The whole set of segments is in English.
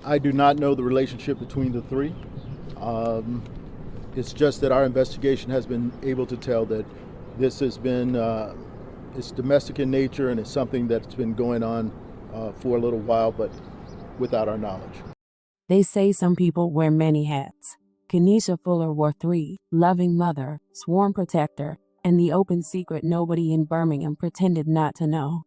I do not know the relationship between the three. Um, it's just that our investigation has been able to tell that this has been it's domestic in nature and it's something that's been going on for a little while, but without our knowledge. They say some people wear many hats. Kanisha Fuller wore three: loving mother, sworn protector, and the open secret nobody in Birmingham pretended not to know.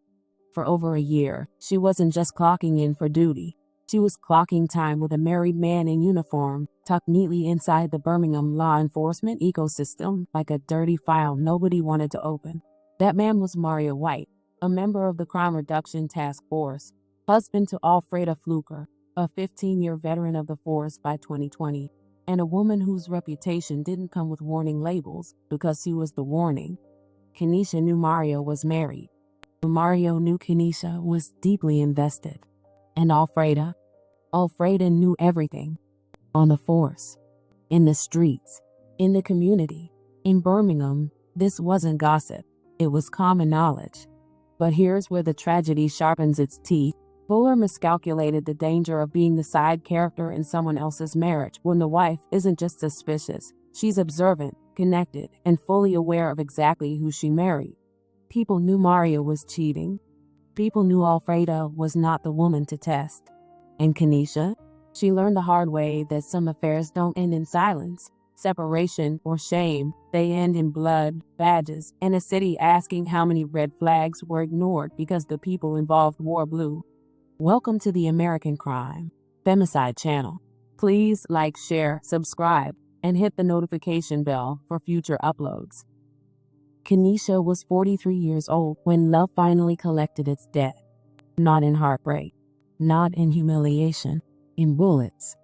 For over a year, she wasn't just clocking in for duty. She was clocking time with a married man in uniform, tucked neatly inside the Birmingham law enforcement ecosystem like a dirty file nobody wanted to open. That man was Mario White, a member of the Crime Reduction Task Force, husband to Alfreda Fluker, a 15-year veteran of the force by 2020, and a woman whose reputation didn't come with warning labels because she was the warning. Kanisha knew Mario was married. Mario knew Kanisha was deeply invested. And Alfreda knew everything. On the force, in the streets, in the community, in Birmingham, this wasn't gossip. It was common knowledge. But here's where the tragedy sharpens its teeth. Fuller miscalculated the danger of being the side character in someone else's marriage when the wife isn't just suspicious, she's observant, connected, and fully aware of exactly who she married. People knew Mario was cheating. People knew Alfreda was not the woman to test. And Kanisha? She learned the hard way that some affairs don't end in silence, separation, or shame. They end in blood, badges, and a city asking how many red flags were ignored because the people involved wore blue. Welcome to the American Crime Femicide channel. Please like, share, subscribe, and hit the notification bell for future uploads. Kanisha was 43 years old when love finally collected its debt. Not in heartbreak, not in humiliation, in bullets.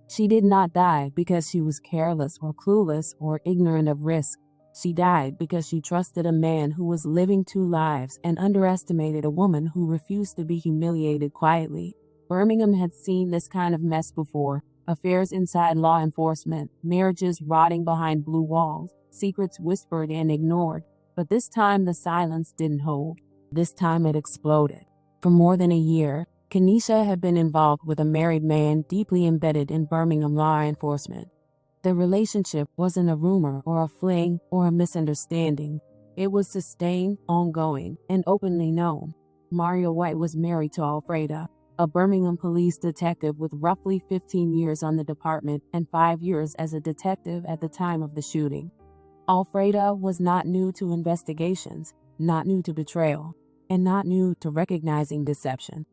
She did not die because she was careless or clueless or ignorant of risk. She died because she trusted a man who was living two lives and underestimated a woman who refused to be humiliated quietly. Birmingham had seen this kind of mess before: affairs inside law enforcement, marriages rotting behind blue walls, secrets whispered and ignored. But this time the silence didn't hold. This time it exploded. For more than a year, Kanisha had been involved with a married man deeply embedded in Birmingham law enforcement. The relationship wasn't a rumor or a fling or a misunderstanding. It was sustained, ongoing, and openly known. Mario White was married to Alfreda, a Birmingham police detective with roughly 15 years on the department and 5 years as a detective at the time of the shooting. Alfreda was not new to investigations, not new to betrayal, and not new to recognizing deception.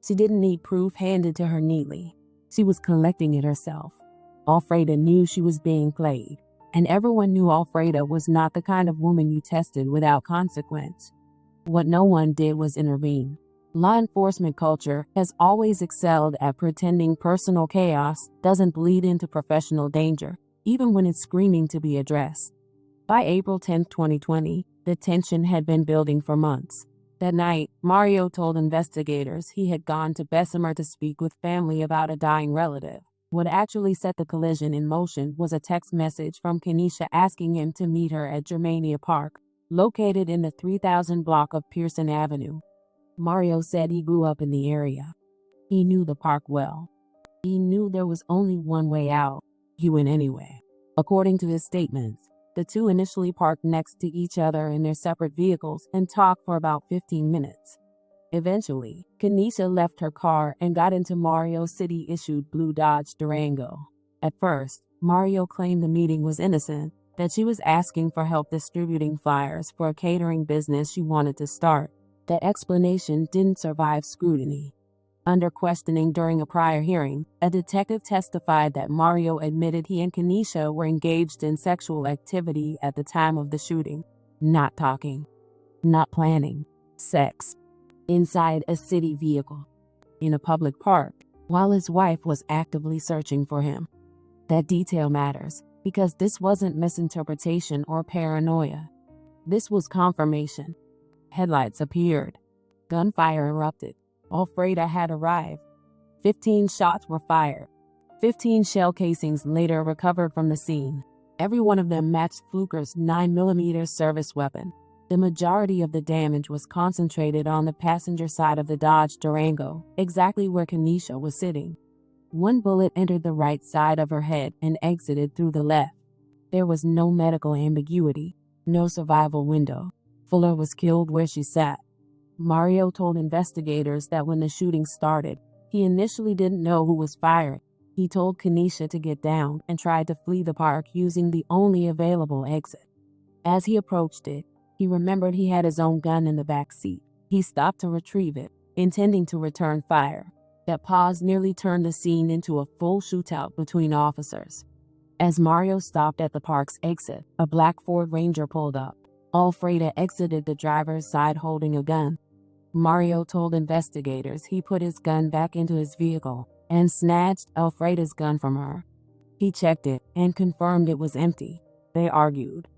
She didn't need proof handed to her neatly. She was collecting it herself. Alfreda knew she was being played, and everyone knew Alfreda was not the kind of woman you tested without consequence. What no one did was intervene. Law enforcement culture has always excelled at pretending personal chaos doesn't bleed into professional danger, even when it's screaming to be addressed. By April 10, 2020, the tension had been building for months. That night, Mario told investigators he had gone to Bessemer to speak with family about a dying relative. What actually set the collision in motion was a text message from Kanisha asking him to meet her at Germania Park, located in the 3000 block of Pearson Avenue. Mario said he grew up in the area. He knew the park well. He knew there was only one way out. He went anyway. According to his statements, the two initially parked next to each other in their separate vehicles and talked for about 15 minutes. Eventually, Kanisha left her car and got into Mario's city-issued blue Dodge Durango. At first, Mario claimed the meeting was innocent, that she was asking for help distributing flyers for a catering business she wanted to start. That explanation didn't survive scrutiny. Under questioning during a prior hearing, a detective testified that Mario admitted he and Kanisha were engaged in sexual activity at the time of the shooting. Not talking, not planning, sex. Inside a city vehicle, in a public park, while his wife was actively searching for him. That detail matters, because this wasn't misinterpretation or paranoia. This was confirmation. Headlights appeared. Gunfire erupted. Alfreda had arrived. 15 shots were fired. 15 shell casings later recovered from the scene. Every one of them matched Fluker's 9mm service weapon. The majority of the damage was concentrated on the passenger side of the Dodge Durango, exactly where Kanisha was sitting. One bullet entered the right side of her head and exited through the left. There was no medical ambiguity, no survival window. Fuller was killed where she sat. Mario told investigators that when the shooting started, he initially didn't know who was firing. He told Kanisha to get down and tried to flee the park using the only available exit. As he approached it, he remembered he had his own gun in the back seat. He stopped to retrieve it, intending to return fire. That pause nearly turned the scene into a full shootout between officers. As Mario stopped at the park's exit, a black Ford Ranger pulled up. Alfreda exited the driver's side holding a gun. Mario told investigators he put his gun back into his vehicle and snatched Alfreda's gun from her. He checked it and confirmed it was empty. They argued.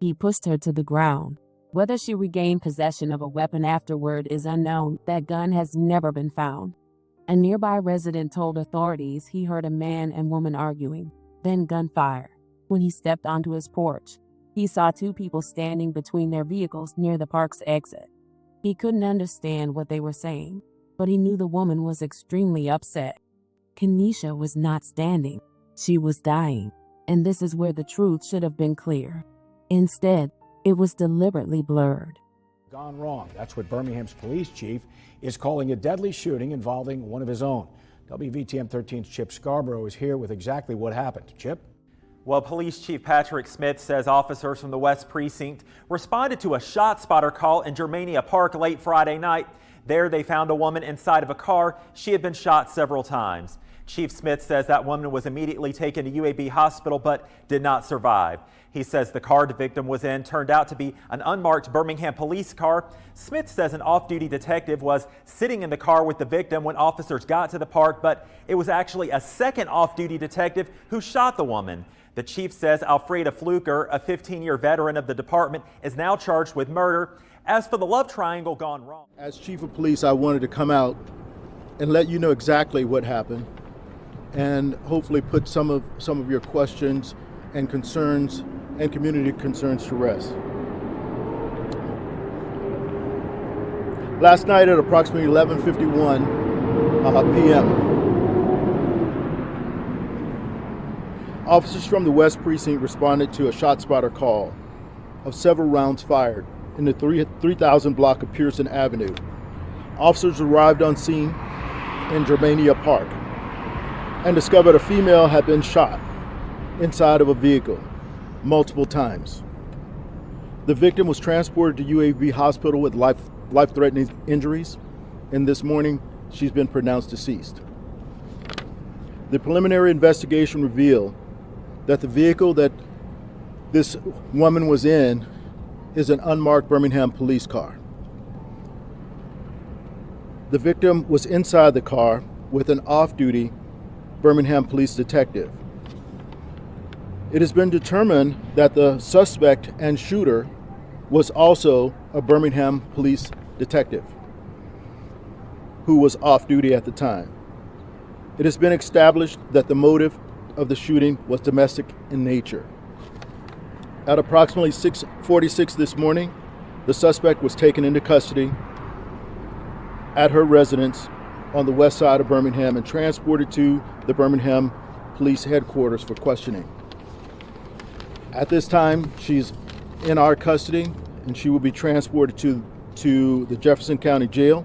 He pushed her to the ground. Whether she regained possession of a weapon afterward is unknown. That gun has never been found. A nearby resident told authorities he heard a man and woman arguing, then gunfire. When he stepped onto his porch, he saw two people standing between their vehicles near the park's exit. He couldn't understand what they were saying, but he knew the woman was extremely upset. Kanisha was not standing. She was dying, and this is where the truth should have been clear. Instead, it was deliberately blurred. Gone wrong. That's what Birmingham's police chief is calling a deadly shooting involving one of his own. WVTM 13's Chip Scarborough is here with exactly what happened. Chip? Well, Police Chief Patrick Smith says officers from the West Precinct responded to a shot spotter call in Germania Park late Friday night. There they found a woman inside of a car. She had been shot several times. Chief Smith says that woman was immediately taken to UAB hospital but did not survive. He says the car the victim was in turned out to be an unmarked Birmingham police car. Smith says an off-duty detective was sitting in the car with the victim when officers got to the park, but it was actually a second off-duty detective who shot the woman. The chief says Alfreda Fluker, a 15-year veteran of the department, is now charged with murder. As for the love triangle gone wrong. As chief of police, I wanted to come out and let you know exactly what happened and hopefully put some of your questions and concerns and community concerns to rest. Last night at approximately 11:51 p.m., officers from the West Precinct responded to a shot spotter call of several rounds fired in the 3000 block of Pearson Avenue. Officers arrived on scene in Germania Park and discovered a female had been shot inside of a vehicle multiple times. The victim was transported to UAB hospital with life-threatening injuries, and this morning she's been pronounced deceased. The preliminary investigation revealed that the vehicle that this woman was in is an unmarked Birmingham police car. The victim was inside the car with an off-duty Birmingham police detective. It has been determined that the suspect and shooter was also a Birmingham police detective who was off-duty at the time. It has been established that the motive of the shooting was domestic in nature. At approximately 6:46 this morning, the suspect was taken into custody at her residence on the west side of Birmingham and transported to the Birmingham Police Headquarters for questioning. At this time, she's in our custody and she will be transported to the Jefferson County Jail,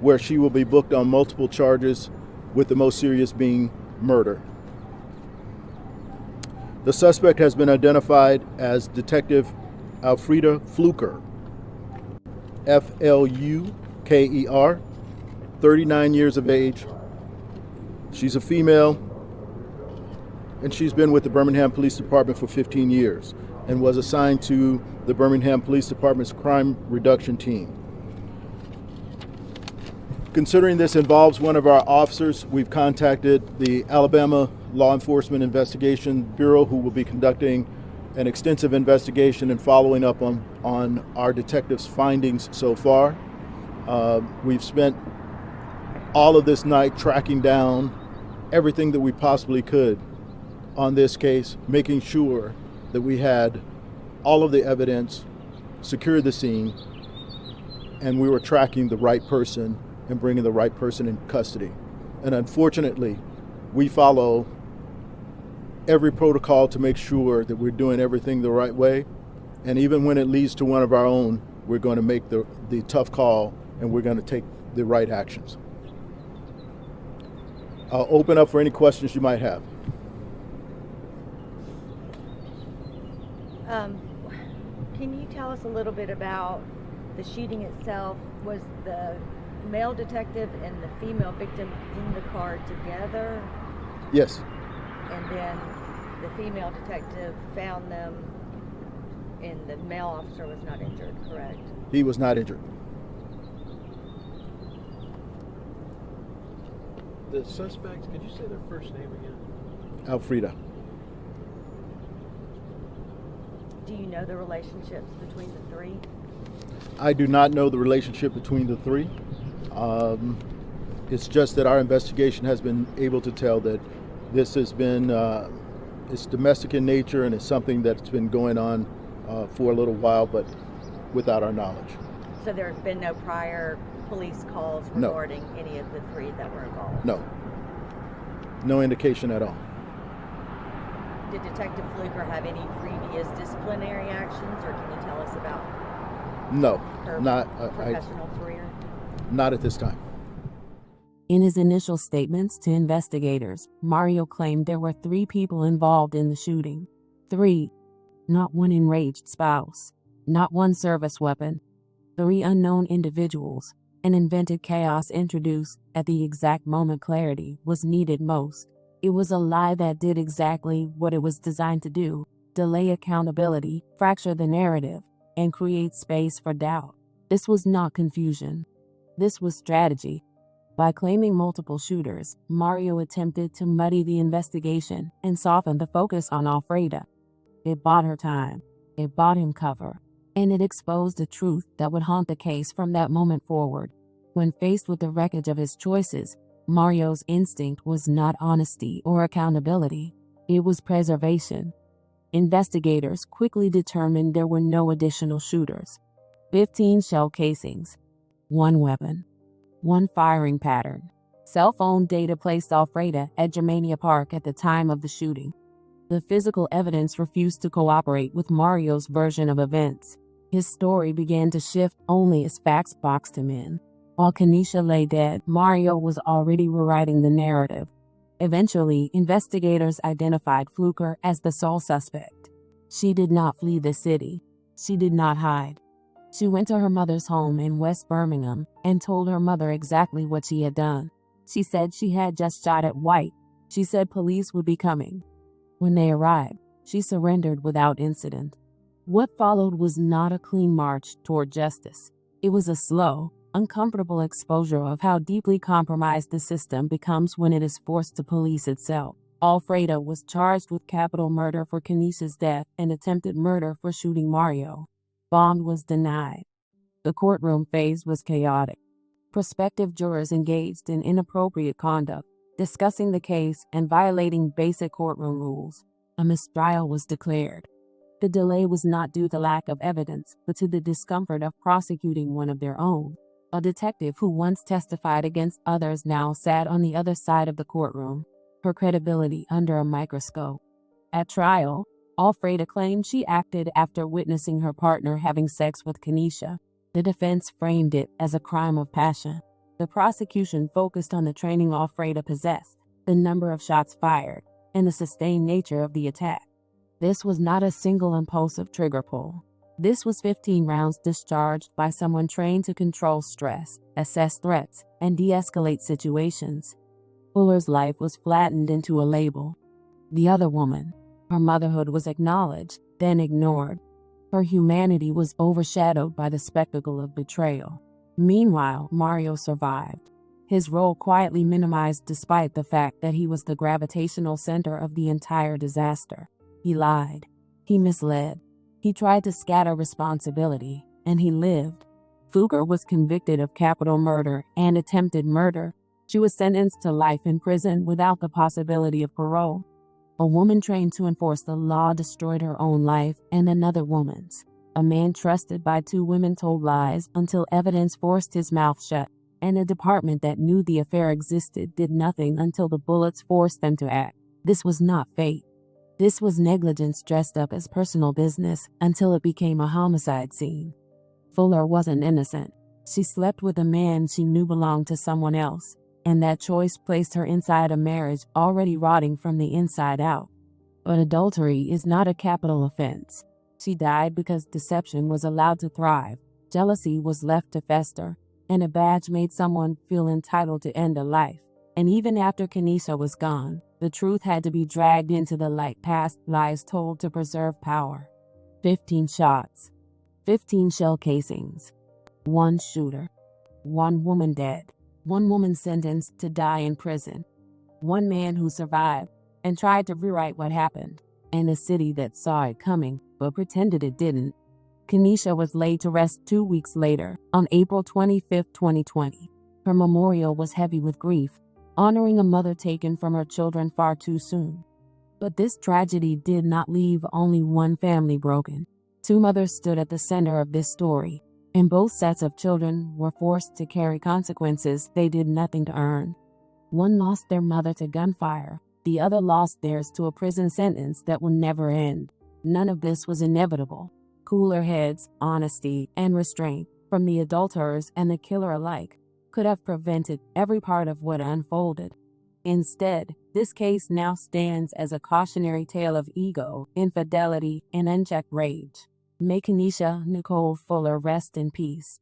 where she will be booked on multiple charges, with the most serious being murder. The suspect has been identified as Detective Alfreda Fluker, F-L-U-K-E-R, 39 years of age. She's a female, and she's been with the Birmingham Police Department for 15 years and was assigned to the Birmingham Police Department's crime reduction team. Considering this involves one of our officers, we've contacted the Alabama Law Enforcement Investigation Bureau, who will be conducting an extensive investigation and following up on our detectives' findings so far. We've spent all of this night tracking down everything that we possibly could on this case, making sure that we had all of the evidence, secured the scene, and we were tracking the right person and bringing the right person in custody. And unfortunately, We follow every protocol to make sure that we're doing everything the right way. And even when it leads to one of our own, we're going to make the tough call and we're going to take the right actions. I'll open up for any questions you might have. Can you tell us a little bit about the shooting itself? Was the male detective and the female victim in the car together? Yes. And then the female detective found them and the male officer was not injured, correct? He was not injured. The suspects, could you say their first name again? Alfreda. Do you know the relationships between the three? I do not know the relationship between the three. It's just that our investigation has been able to tell that this has been, it's domestic in nature and it's something that's been going on for a little while, but without our knowledge. So there have been no prior police calls regarding any of the three that were involved? No. No indication at all. Did Detective Fluker have any previous disciplinary actions, or can you tell us about her professional career? Not at this time. In his initial statements to investigators, Mario claimed there were 3 people involved in the shooting. 3. Not one enraged spouse. Not one service weapon. 3 unknown individuals. An invented chaos introduced at the exact moment clarity was needed most. It was a lie that did exactly what it was designed to do: delay accountability, fracture the narrative, and create space for doubt. This was not confusion. This was strategy. By claiming multiple shooters, Mario attempted to muddy the investigation and soften the focus on Alfreda. It bought her time. It bought him cover. And it exposed a truth that would haunt the case from that moment forward. When faced with the wreckage of his choices, Mario's instinct was not honesty or accountability. It was preservation. Investigators quickly determined there were no additional shooters. 15 shell casings. 1 weapon. 1 firing pattern. Cell phone data placed Alfreda at Germania Park at the time of the shooting. The physical evidence refused to cooperate with Mario's version of events. His story began to shift only as facts boxed him in. While Kanisha lay dead, Mario was already rewriting the narrative. Eventually, investigators identified Fluker as the sole suspect. She did not flee the city. She did not hide. She went to her mother's home in West Birmingham and told her mother exactly what she had done. She said she had just shot at White. She said police would be coming. When they arrived, she surrendered without incident. What followed was not a clean march toward justice. It was a slow, uncomfortable exposure of how deeply compromised the system becomes when it is forced to police itself. Alfreda was charged with capital murder for Kanisha's death and attempted murder for shooting Mario. Bond was denied. The courtroom phase was chaotic. Prospective jurors engaged in inappropriate conduct, discussing the case and violating basic courtroom rules. A mistrial was declared. The delay was not due to lack of evidence, but to the discomfort of prosecuting one of their own. A detective who once testified against others now sat on the other side of the courtroom, her credibility under a microscope. At trial, Alfreda claimed she acted after witnessing her partner having sex with Kanisha. The defense framed it as a crime of passion. The prosecution focused on the training Alfreda possessed, the number of shots fired, and the sustained nature of the attack. This was not a single impulsive trigger pull. This was 15 rounds discharged by someone trained to control stress, assess threats, and de-escalate situations. Fuller's life was flattened into a label. The other woman, her motherhood was acknowledged, then ignored. Her humanity was overshadowed by the spectacle of betrayal. Meanwhile, Mario survived. His role quietly minimized despite the fact that he was the gravitational center of the entire disaster. He lied. He misled. He tried to scatter responsibility, and he lived. Fluker was convicted of capital murder and attempted murder. She was sentenced to life in prison without the possibility of parole. A woman trained to enforce the law destroyed her own life and another woman's. A man trusted by 2 women told lies until evidence forced his mouth shut. and a department that knew the affair existed did nothing until the bullets forced them to act. This was not fate. This was negligence dressed up as personal business until it became a homicide scene. Fuller wasn't innocent. She slept with a man she knew belonged to someone else, and that choice placed her inside a marriage already rotting from the inside out. But adultery is not a capital offense. She died because deception was allowed to thrive, jealousy was left to fester, and a badge made someone feel entitled to end a life. And even after Kanisha was gone, the truth had to be dragged into the light past lies told to preserve power. 15 shots, 15 shell casings, one shooter, one woman dead, one woman sentenced to die in prison, one man who survived and tried to rewrite what happened, and a city that saw it coming but pretended it didn't. Kanisha was laid to rest 2 weeks later, on April 25, 2020. Her memorial was heavy with grief, honoring a mother taken from her children far too soon. But this tragedy did not leave only one family broken. Two mothers stood at the center of this story, and both sets of children were forced to carry consequences they did nothing to earn. One lost their mother to gunfire, the other lost theirs to a prison sentence that will never end. None of this was inevitable. Cooler heads, honesty, and restraint from the adulterers and the killer alike could have prevented every part of what unfolded. Instead, this case now stands as a cautionary tale of ego, infidelity, and unchecked rage. May Kanisha Nicole Fuller rest in peace.